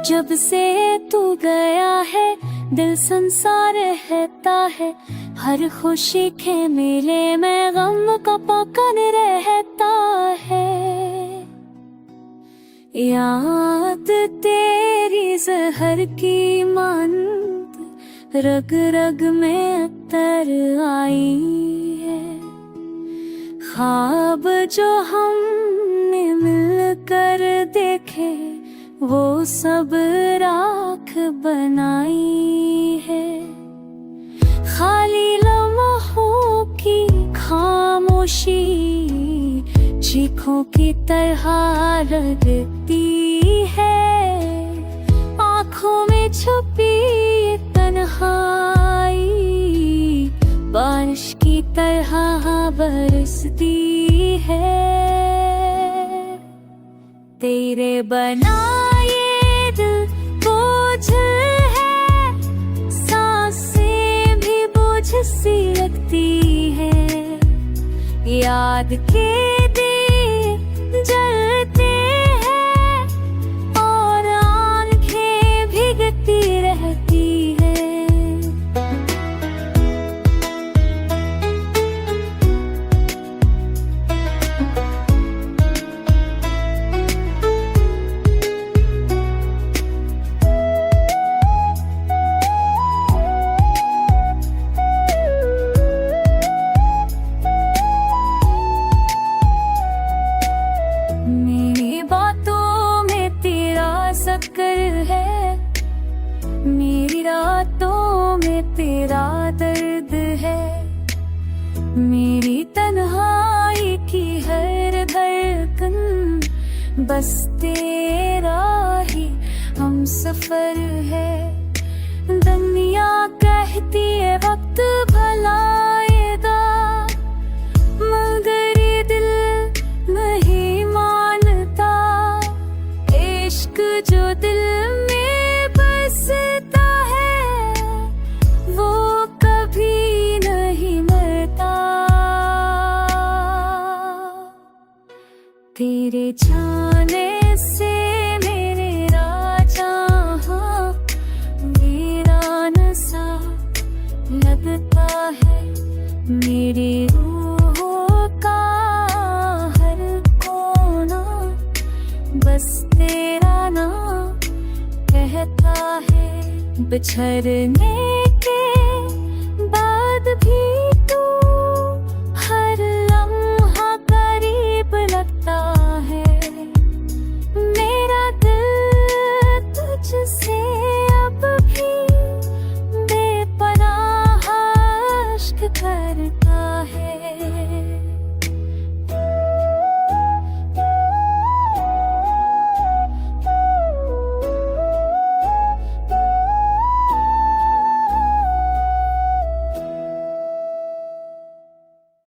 जब से तू गया है दिल संसार रहता है, हर खुशी के मेले में गम का पकड़ रहता है। याद तेरी जहर की मानत रग रग में अतर आई है। ख्वाब जो हमने मिलकर देखे वो सब राख बनाई है। खाली लम्हों की खामोशी चीखों की तरह लगती है। आँखों में छुपी तन्हाई बारिश की तरह बरसती है। तेरे बनाए दिल बोझ है, सांसें भी बोझ सी लगती है। याद के दिए जलते हैं और आंखें भीगती रहती है। है मेरी रातों में तेरा दर्द है। मेरी तन्हाई की हर धड़कन बस तेरा ही हम सफर है। दुनिया कहती है वक्त भलाएगा, मगर ये दिल नहीं मानता। इश्क जो दिल में बसता है वो कभी नहीं मरता। तेरे जाने से मेरे राजा हाँ वीरान सा लगता है। मेरी रूह का हर कोना बस तेरा नाम कहता है। बिछड़ने